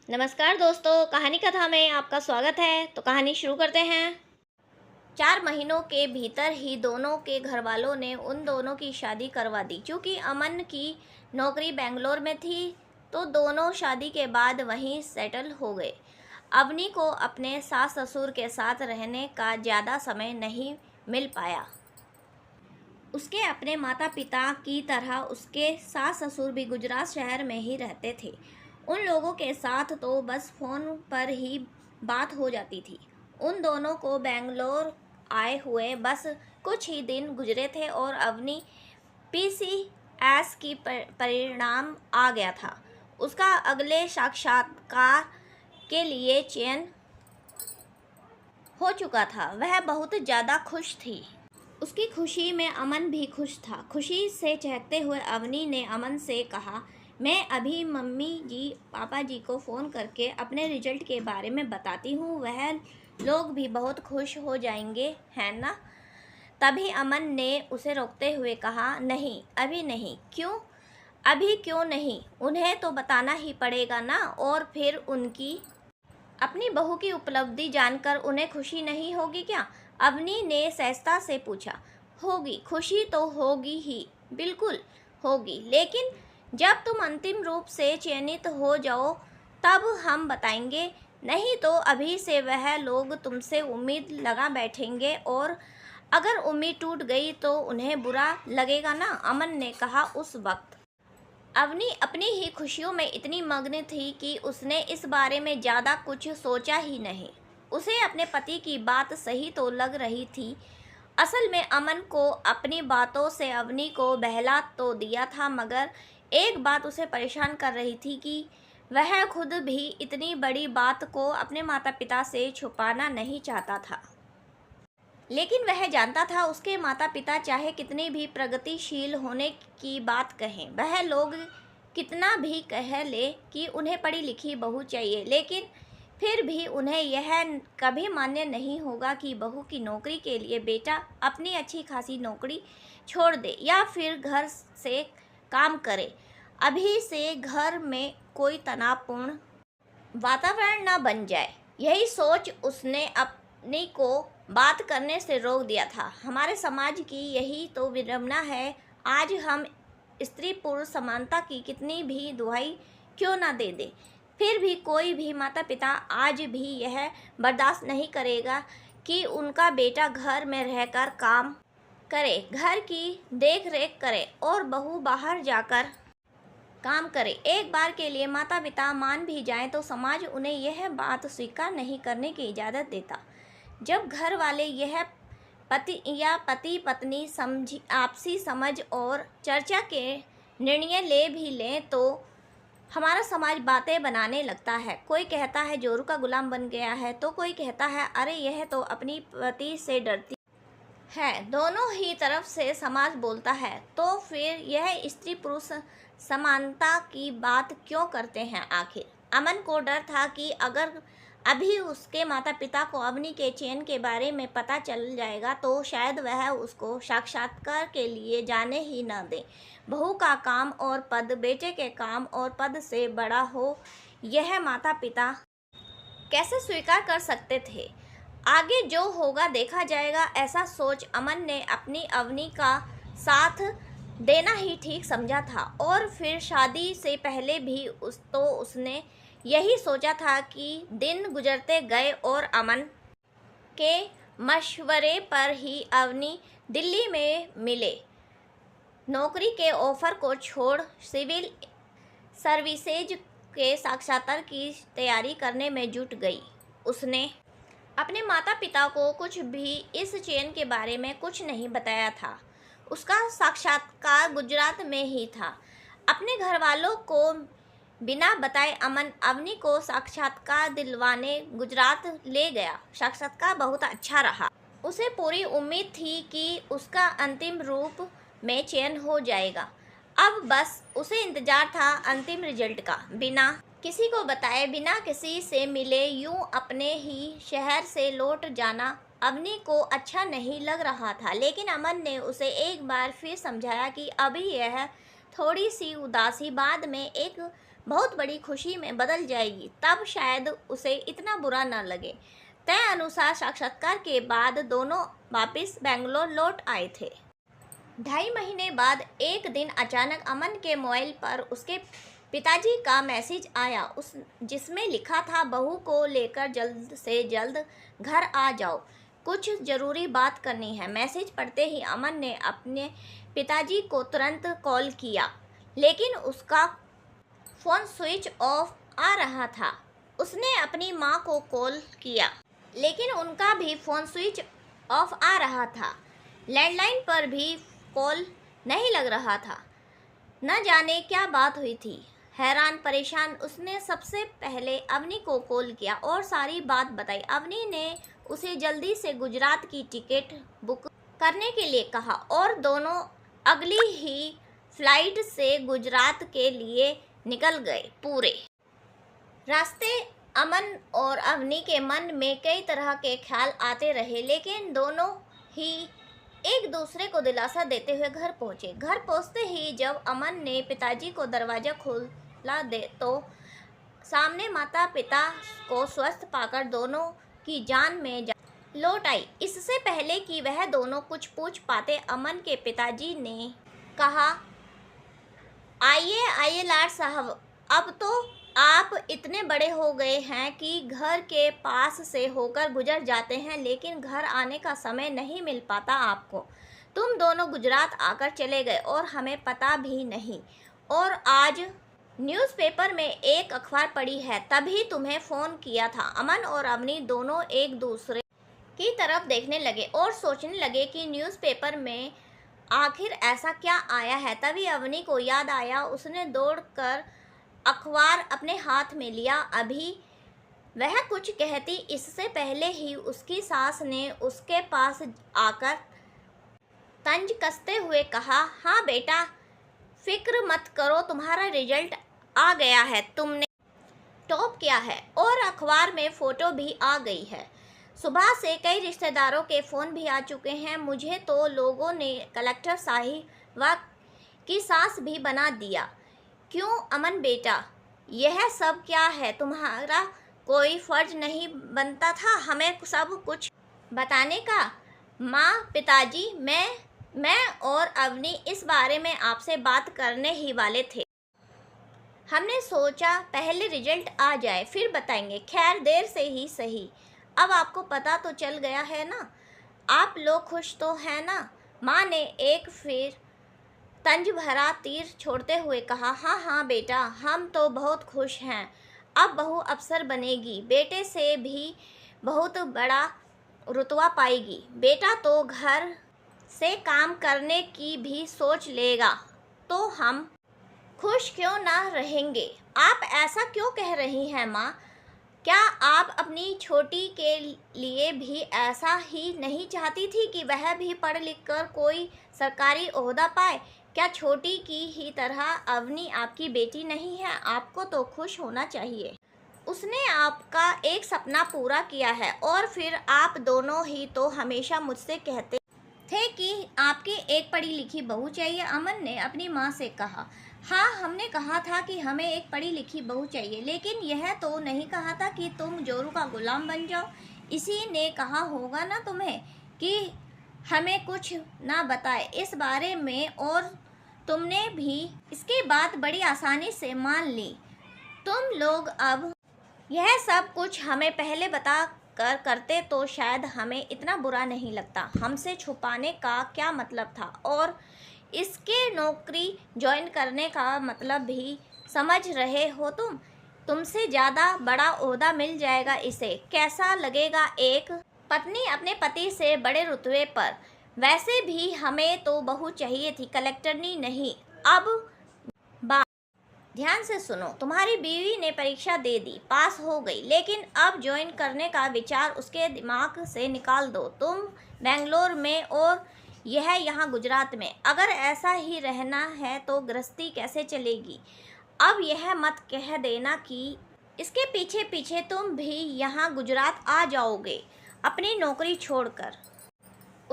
नमस्कार दोस्तों, कहानी कथा में आपका स्वागत है। तो कहानी शुरू करते हैं। 4 महीनों के भीतर ही दोनों के घर वालों ने उन दोनों की शादी करवा दी। क्योंकि अमन की नौकरी बेंगलोर में थी, तो दोनों शादी के बाद वहीं सेटल हो गए। अवनी को अपने सास ससुर के साथ रहने का ज़्यादा समय नहीं मिल पाया। उसके अपने माता पिता की तरह उसके सास ससुर भी गुजरात शहर में ही रहते थे। उन लोगों के साथ तो बस फ़ोन पर ही बात हो जाती थी। उन दोनों को बेंगलोर आए हुए बस कुछ ही दिन गुजरे थे और अवनी पीसीएस की परिणाम आ गया था। उसका अगले साक्षात्कार के लिए चयन हो चुका था। वह बहुत ज़्यादा खुश थी। उसकी खुशी में अमन भी खुश था। खुशी से चहकते हुए अवनी ने अमन से कहा, मैं अभी मम्मी जी पापा जी को फ़ोन करके अपने रिजल्ट के बारे में बताती हूँ, वह लोग भी बहुत खुश हो जाएंगे, है ना। तभी अमन ने उसे रोकते हुए कहा, नहीं अभी नहीं। क्यों अभी क्यों नहीं? उन्हें तो बताना ही पड़ेगा ना। और फिर उनकी अपनी बहू की उपलब्धि जानकर उन्हें खुशी नहीं होगी क्या? अवनी ने सहजता से पूछा। होगी, खुशी तो होगी ही, बिल्कुल होगी। लेकिन जब तुम अंतिम रूप से चयनित हो जाओ तब हम बताएंगे। नहीं तो अभी से वह लोग तुमसे उम्मीद लगा बैठेंगे, और अगर उम्मीद टूट गई तो उन्हें बुरा लगेगा ना, अमन ने कहा। उस वक्त अवनी अपनी ही खुशियों में इतनी मग्न थी कि उसने इस बारे में ज़्यादा कुछ सोचा ही नहीं। उसे अपने पति की बात सही तो लग रही थी। असल में अमन को अपनी बातों से अवनी को बहला तो दिया था, मगर एक बात उसे परेशान कर रही थी कि वह खुद भी इतनी बड़ी बात को अपने माता पिता से छुपाना नहीं चाहता था। लेकिन वह जानता था उसके माता पिता चाहे कितनी भी प्रगतिशील होने की बात कहें, वह लोग कितना भी कह ले कि उन्हें पढ़ी लिखी बहू चाहिए, लेकिन फिर भी उन्हें यह कभी मान्य नहीं होगा कि बहू की नौकरी के लिए बेटा अपनी अच्छी खासी नौकरी छोड़ दे या फिर घर से काम करे। अभी से घर में कोई तनावपूर्ण वातावरण न बन जाए, यही सोच उसने अपनी को बात करने से रोक दिया था। हमारे समाज की यही तो विडंबना है। आज हम स्त्री पुरुष समानता की कितनी भी दुहाई क्यों ना दे दे, फिर भी कोई भी माता पिता आज भी यह बर्दाश्त नहीं करेगा कि उनका बेटा घर में रहकर काम करे, घर की देख रेख करे और बहू बाहर जाकर काम करे। एक बार के लिए माता पिता मान भी जाएं तो समाज उन्हें यह बात स्वीकार नहीं करने की इजाज़त देता। जब घर वाले यह पति पत्नी समझ आपसी समझ और चर्चा के निर्णय ले भी लें तो हमारा समाज बातें बनाने लगता है। कोई कहता है जोरू का गुलाम बन गया है, तो कोई कहता है अरे यह तो अपनी पति से डरती है। दोनों ही तरफ से समाज बोलता है, तो फिर यह स्त्री पुरुष समानता की बात क्यों करते हैं आखिर? अमन को डर था कि अगर अभी उसके माता पिता को अवनी के चयन के बारे में पता चल जाएगा तो शायद वह उसको साक्षात्कार के लिए जाने ही न दे। बहू का काम और पद बेटे के काम और पद से बड़ा हो, यह माता पिता कैसे स्वीकार कर सकते थे? आगे जो होगा देखा जाएगा, ऐसा सोच अमन ने अपनी अवनी का साथ देना ही ठीक समझा था। और फिर शादी से पहले भी उसने यही सोचा था कि दिन गुजरते गए और अमन के मशवरे पर ही अवनी दिल्ली में मिले नौकरी के ऑफर को छोड़ सिविल सर्विसेज के साक्षात्कार की तैयारी करने में जुट गई। उसने अपने माता पिता को कुछ भी इस चयन के बारे में कुछ नहीं बताया था। उसका साक्षात्कार गुजरात में ही था। अपने घर वालों को बिना बताए अमन अवनी को साक्षात्कार दिलवाने गुजरात ले गया। साक्षात्कार बहुत अच्छा रहा। उसे पूरी उम्मीद थी कि उसका अंतिम रूप में चयन हो जाएगा। अब बस उसे इंतजार था अंतिम रिजल्ट का। बिना किसी को बताए, बिना किसी से मिले, यूं अपने ही शहर से लौट जाना अवनी को अच्छा नहीं लग रहा था। लेकिन अमन ने उसे एक बार फिर समझाया कि अभी यह थोड़ी सी उदासी बाद में एक बहुत बड़ी खुशी में बदल जाएगी, तब शायद उसे इतना बुरा न लगे। तय अनुसार साक्षात्कार के बाद दोनों वापस बेंगलोर लौट आए थे। 2.5 महीने बाद एक दिन अचानक अमन के मोबाइल पर उसके पिताजी का मैसेज आया, जिसमें लिखा था, बहू को लेकर जल्द से जल्द घर आ जाओ, कुछ ज़रूरी बात करनी है। मैसेज पढ़ते ही अमन ने अपने पिताजी को तुरंत कॉल किया, लेकिन उसका फ़ोन स्विच ऑफ आ रहा था। उसने अपनी माँ को कॉल किया, लेकिन उनका भी फ़ोन स्विच ऑफ आ रहा था। लैंडलाइन पर भी कॉल नहीं लग रहा था। न जाने क्या बात हुई थी। हैरान परेशान उसने सबसे पहले अवनी को कॉल किया और सारी बात बताई। अवनी ने उसे जल्दी से गुजरात की टिकट बुक करने के लिए कहा और दोनों अगली ही फ्लाइट से गुजरात के लिए निकल गए। पूरे रास्ते अमन और अवनी के मन में कई तरह के ख्याल आते रहे, लेकिन दोनों ही एक दूसरे को दिलासा देते हुए घर पहुंचे। घर पहुंचते ही जब अमन ने पिताजी को दरवाज़ा खोला तो सामने माता पिता को स्वस्थ पाकर दोनों की जान में जान लौट आई। इससे पहले कि वह दोनों कुछ पूछ पाते, अमन के पिताजी ने कहा, आइए आइए लाड साहब, अब तो आप इतने बड़े हो गए हैं कि घर के पास से होकर गुजर जाते हैं, लेकिन घर आने का समय नहीं मिल पाता आपको। तुम दोनों गुजरात आकर चले गए और हमें पता भी नहीं। और आज न्यूज़पेपर में एक अखबार पड़ी है, तभी तुम्हें फ़ोन किया था। अमन और अवनी दोनों एक दूसरे की तरफ देखने लगे और सोचने लगे कि न्यूज़पेपर में आखिर ऐसा क्या आया है। तभी अवनी को याद आया। उसने दौड़कर अखबार अपने हाथ में लिया। अभी वह कुछ कहती, इससे पहले ही उसकी सास ने उसके पास आकर तंज कसते हुए कहा, हाँ बेटा, फिक्र मत करो, तुम्हारा रिजल्ट आ गया है, तुमने टॉप किया है और अखबार में फ़ोटो भी आ गई है। सुबह से कई रिश्तेदारों के फ़ोन भी आ चुके हैं। मुझे तो लोगों ने कलेक्टर साहिबा की सास भी बना दिया। क्यों अमन बेटा, यह सब क्या है? तुम्हारा कोई फ़र्ज नहीं बनता था हमें सब कुछ बताने का? माँ, पिताजी, मैं और अवनी इस बारे में आपसे बात करने ही वाले थे। हमने सोचा पहले रिजल्ट आ जाए फिर बताएंगे। खैर, देर से ही सही, अब आपको पता तो चल गया है ना। आप लोग खुश तो हैं ना? माँ ने एक फिर तंज भरा तीर छोड़ते हुए कहा, हाँ हाँ बेटा, हम तो बहुत खुश हैं। अब बहू अफसर बनेगी, बेटे से भी बहुत बड़ा रुतबा पाएगी। बेटा तो घर से काम करने की भी सोच लेगा, तो हम खुश क्यों ना रहेंगे? आप ऐसा क्यों कह रही हैं माँ? क्या आप अपनी छोटी के लिए भी ऐसा ही नहीं चाहती थी कि वह भी पढ़ लिख कर कोई सरकारी ओहदा पाए? क्या छोटी की ही तरह अवनी आपकी बेटी नहीं है? आपको तो खुश होना चाहिए। उसने आपका एक सपना पूरा किया है। और फिर आप दोनों ही तो हमेशा मुझसे कहते थे कि आपकी एक पढ़ी लिखी बहू चाहिए। अमन ने अपनी माँ से कहा, हाँ, हमने कहा था कि हमें एक पढ़ी लिखी बहू चाहिए, लेकिन यह तो नहीं कहा था कि तुम जोरू का गुलाम बन जाओ। इसी ने कहा होगा ना तुम्हें कि हमें कुछ ना बताए इस बारे में, और तुमने भी इसकी बात बड़ी आसानी से मान ली। तुम लोग अब यह सब कुछ हमें पहले बता कर करते तो शायद हमें इतना बुरा नहीं लगता। हमसे छुपाने का क्या मतलब था? और इसके नौकरी ज्वाइन करने का मतलब भी समझ रहे हो तुम? तुमसे ज़्यादा बड़ा ओहदा मिल जाएगा इसे। कैसा लगेगा एक पत्नी अपने पति से बड़े रुतबे पर? वैसे भी हमें तो बहू चाहिए थी, कलेक्टरनी नहीं। अब बात ध्यान से सुनो। तुम्हारी बीवी ने परीक्षा दे दी, पास हो गई, लेकिन अब ज्वाइन करने का विचार उसके दिमाग से निकाल दो। तुम बेंगलोर में और यह यहाँ गुजरात में। अगर ऐसा ही रहना है तो गृहस्थी कैसे चलेगी? अब यह मत कह देना कि इसके पीछे पीछे तुम भी यहाँ गुजरात आ जाओगे अपनी नौकरी छोड़कर।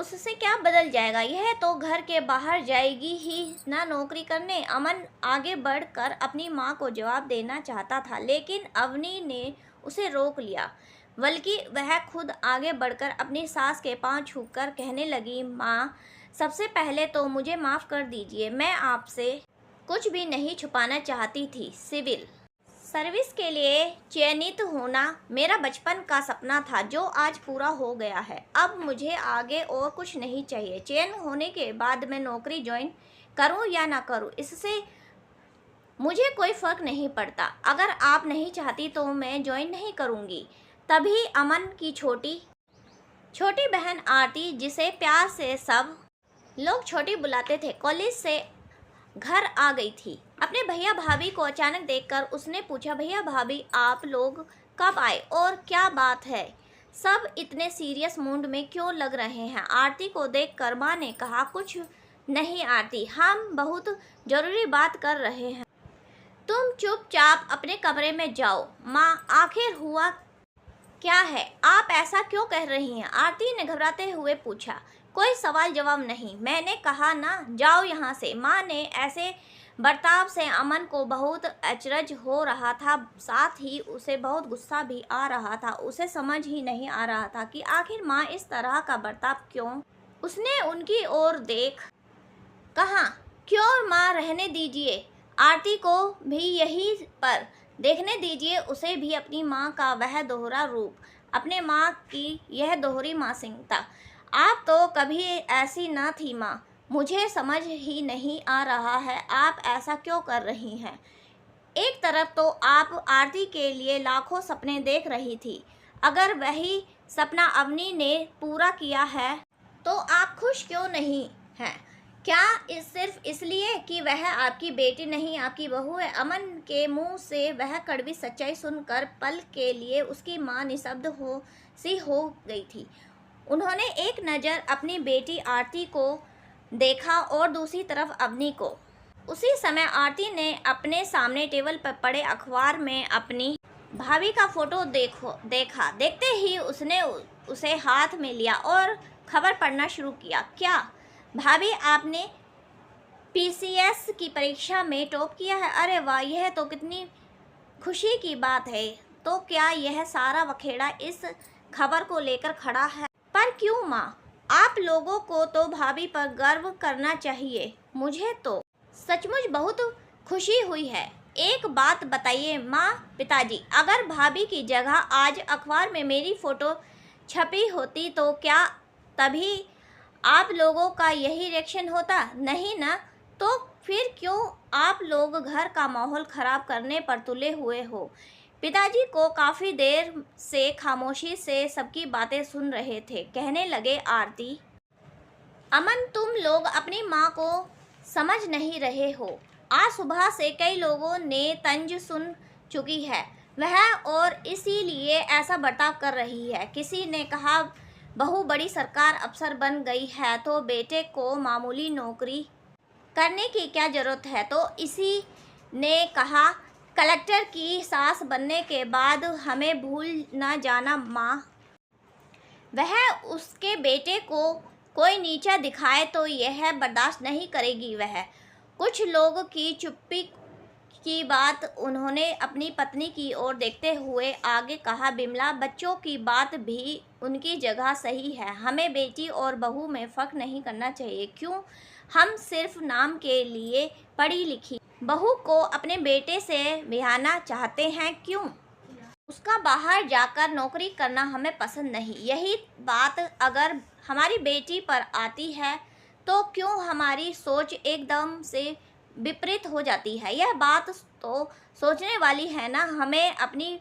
उससे क्या बदल जाएगा, यह तो घर के बाहर जाएगी ही ना नौकरी करने। अमन आगे बढ़कर अपनी माँ को जवाब देना चाहता था, लेकिन अवनी ने उसे रोक लिया। बल्कि वह खुद आगे बढ़कर अपनी सास के पांव छूकर कहने लगी, माँ, सबसे पहले तो मुझे माफ़ कर दीजिए। मैं आपसे कुछ भी नहीं छुपाना चाहती थी। सिविल सर्विस के लिए चयनित होना मेरा बचपन का सपना था, जो आज पूरा हो गया है। अब मुझे आगे और कुछ नहीं चाहिए। चयन होने के बाद मैं नौकरी ज्वाइन करूं या ना करूं, इससे मुझे कोई फ़र्क नहीं पड़ता। अगर आप नहीं चाहती तो मैं ज्वाइन नहीं करूंगी। तभी अमन की छोटी छोटी बहन आरती, जिसे प्यार से सब लोग छोटी बुलाते थे, कॉलेज से घर आ गई थी। अपने भैया भाभी को अचानक देखकर उसने पूछा, भैया भाभी, आप लोग कब आए और क्या बात है? सब इतने सीरियस मूड में क्यों लग रहे हैं? आरती को देखकर माँ ने कहा, कुछ नहीं आरती, हम बहुत ज़रूरी बात कर रहे हैं। तुम चुपचाप अपने कमरे में जाओ। माँ, आखिर हुआ क्या है? आप ऐसा क्यों कह रही हैं? आरती ने घबराते हुए पूछा। कोई सवाल जवाब नहीं, मैंने कहा ना, जाओ यहाँ से। माँ ने ऐसे बर्ताव से अमन को बहुत अचरज हो रहा था, साथ ही उसे बहुत गुस्सा भी आ रहा था। उसे समझ ही नहीं आ रहा था कि आखिर माँ इस तरह का बर्ताव क्यों। उसने उनकी ओर देख कहा, क्यों माँ, रहने दीजिए। आरती को भी यहीं पर देखने दीजिए, उसे भी अपनी माँ का वह दोहरा रूप, अपने माँ की यह दोहरी मानसिकता। आप तो कभी ऐसी ना थी माँ, मुझे समझ ही नहीं आ रहा है आप ऐसा क्यों कर रही हैं। एक तरफ तो आप आरती के लिए लाखों सपने देख रही थी, अगर वही सपना अवनी ने पूरा किया है तो आप खुश क्यों नहीं हैं? क्या सिर्फ इसलिए कि वह आपकी बेटी नहीं, आपकी बहू है? अमन के मुंह से वह कड़वी सच्चाई सुनकर पल के लिए उसकी माँ निशब्द हो गई थी। उन्होंने एक नज़र अपनी बेटी आरती को देखा और दूसरी तरफ अवनी को। उसी समय आरती ने अपने सामने टेबल पर पड़े अखबार में अपनी भाभी का फोटो देखा। देखते ही उसने उसे हाथ में लिया और खबर पढ़ना शुरू किया। क्या भाभी, आपने पीसीएस की परीक्षा में टॉप किया है? अरे वाह, यह तो कितनी खुशी की बात है। तो क्या यह सारा बखेड़ा इस खबर को लेकर खड़ा है? पर क्यों माँ? आप लोगों को तो भाभी पर गर्व करना चाहिए। मुझे तो सचमुच बहुत खुशी हुई है। एक बात बताइए माँ, पिताजी, अगर भाभी की जगह आज अखबार में मेरी फ़ोटो छपी होती तो क्या तभी आप लोगों का यही रिएक्शन होता? नहीं ना? तो फिर क्यों आप लोग घर का माहौल ख़राब करने पर तुले हुए हो? पिताजी को काफ़ी देर से खामोशी से सबकी बातें सुन रहे थे। कहने लगे, आरती, अमन, तुम लोग अपनी माँ को समझ नहीं रहे हो। आज सुबह से कई लोगों ने तंज सुन चुकी है वह, और इसीलिए ऐसा बर्ताव कर रही है। किसी ने कहा, बहू बड़ी सरकार अफसर बन गई है तो बेटे को मामूली नौकरी करने की क्या ज़रूरत है? तो इसी ने कहा, कलेक्टर की सास बनने के बाद हमें भूल ना जाना माँ। वह उसके बेटे को कोई नीचा दिखाए तो यह बर्दाश्त नहीं करेगी वह। कुछ लोग की चुप्पी की बात उन्होंने अपनी पत्नी की ओर देखते हुए आगे कहा, बिमला, बच्चों की बात भी उनकी जगह सही है। हमें बेटी और बहू में फ़र्क नहीं करना चाहिए। क्यों हम सिर्फ नाम के लिए पढ़ी लिखी बहू को अपने बेटे से ब्याहना चाहते हैं? क्यों उसका बाहर जाकर नौकरी करना हमें पसंद नहीं? यही बात अगर हमारी बेटी पर आती है तो क्यों हमारी सोच एकदम से विपरीत हो जाती है? यह बात तो सोचने वाली है ना। हमें अपनी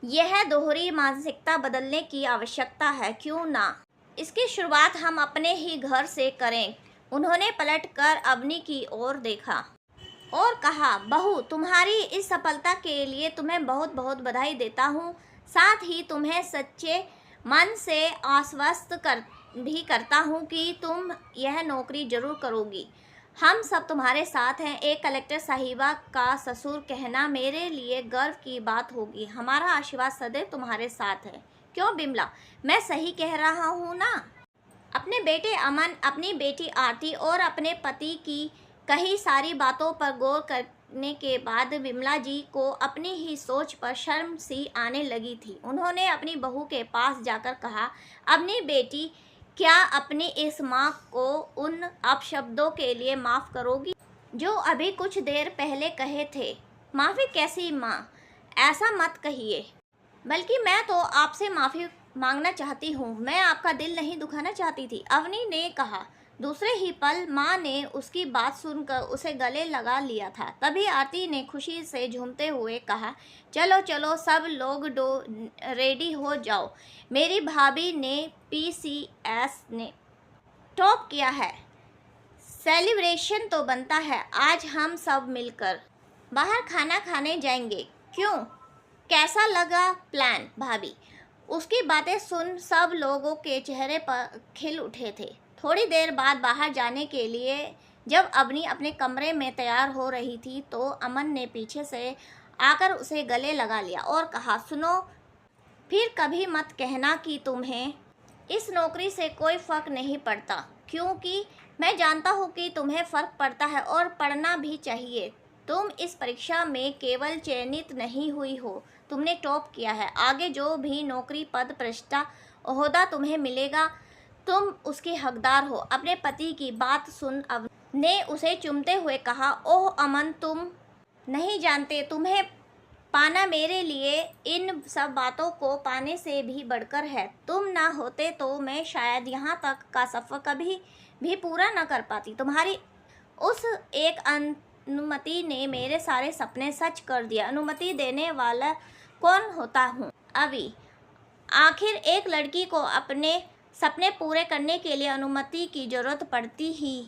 यह दोहरी मानसिकता बदलने की आवश्यकता है। क्यों ना इसकी शुरुआत हम अपने ही घर से करें। उन्होंने पलटकर अवनी की ओर देखा और कहा, बहू, तुम्हारी इस सफलता के लिए तुम्हें बहुत बहुत बधाई देता हूँ। साथ ही तुम्हें सच्चे मन से आश्वस्त भी करता हूँ कि तुम यह नौकरी जरूर करोगी। हम सब तुम्हारे साथ हैं। एक कलेक्टर साहिबा का ससुर कहना मेरे लिए गर्व की बात होगी। हमारा आशीर्वाद सदैव तुम्हारे साथ है। क्यों बिमला, मैं सही कह रहा हूँ ना? अपने बेटे अमन, अपनी बेटी आरती और अपने पति की कही सारी बातों पर गौर करने के बाद विमला जी को अपनी ही सोच पर शर्म सी आने लगी थी। उन्होंने अपनी बहू के पास जाकर कहा, अपनी बेटी, क्या अपनी इस माँ को उन अपशब्दों के लिए माफ़ करोगी जो अभी कुछ देर पहले कहे थे? माफ़ी कैसी माँ, ऐसा मत कहिए, बल्कि मैं तो आपसे माफ़ी मांगना चाहती हूँ, मैं आपका दिल नहीं दुखाना चाहती थी, अवनी ने कहा। दूसरे ही पल माँ ने उसकी बात सुनकर उसे गले लगा लिया था। तभी आरती ने खुशी से झूमते हुए कहा, चलो चलो सब लोग रेडी हो जाओ, मेरी भाभी ने PCS ने टॉप किया है, सेलिब्रेशन तो बनता है। आज हम सब मिलकर बाहर खाना खाने जाएंगे, क्यों, कैसा लगा प्लान भाभी? उसकी बातें सुन सब लोगों के चेहरे पर खिल उठे थे। थोड़ी देर बाद बाहर जाने के लिए जब अवनी अपने कमरे में तैयार हो रही थी तो अमन ने पीछे से आकर उसे गले लगा लिया और कहा, सुनो, फिर कभी मत कहना कि तुम्हें इस नौकरी से कोई फ़र्क नहीं पड़ता, क्योंकि मैं जानता हूँ कि तुम्हें फ़र्क पड़ता है और पढ़ना भी चाहिए। तुम इस परीक्षा में केवल चयनित नहीं हुई हो, तुमने टॉप किया है। आगे जो भी नौकरी, पद, प्रतिष्ठा, ओहदा तुम्हें मिलेगा, तुम उसके हकदार हो। अपने पति की बात सुन अवनी ने उसे चूमते हुए कहा, ओह अमन, तुम नहीं जानते, तुम्हें पाना मेरे लिए इन सब बातों को पाने से भी बढ़कर है। तुम ना होते तो मैं शायद यहाँ तक का सफ़र कभी भी पूरा न कर पाती। तुम्हारी उस एक अनुमति ने मेरे सारे सपने सच कर दिया। अनुमति देने वाला कौन होता हूँ अभी? आखिर एक लड़की को अपने सपने पूरे करने के लिए अनुमति की ज़रूरत पड़ती ही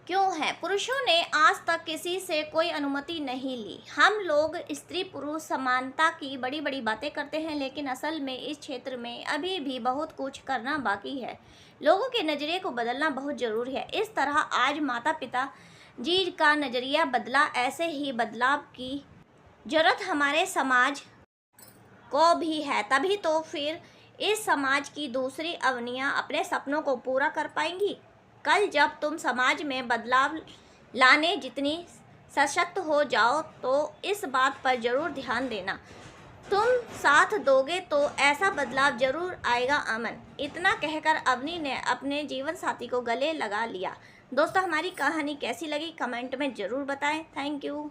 क्यों है? पुरुषों ने आज तक किसी से कोई अनुमति नहीं ली। हम लोग स्त्री पुरुष समानता की बड़ी बड़ी बातें करते हैं, लेकिन असल में इस क्षेत्र में अभी भी बहुत कुछ करना बाकी है। लोगों के नज़रिए को बदलना बहुत ज़रूरी है। इस तरह आज माता पिता जी का नज़रिया बदला, ऐसे ही बदलाव की ज़रूरत हमारे समाज को भी है। तभी तो फिर इस समाज की दूसरी अवनियाँ अपने सपनों को पूरा कर पाएंगी। कल जब तुम समाज में बदलाव लाने जितनी सशक्त हो जाओ तो इस बात पर ज़रूर ध्यान देना, तुम साथ दोगे तो ऐसा बदलाव ज़रूर आएगा अमन। इतना कहकर अवनी ने अपने जीवन साथी को गले लगा लिया। दोस्तों, हमारी कहानी कैसी लगी कमेंट में ज़रूर बताएं। Thank you.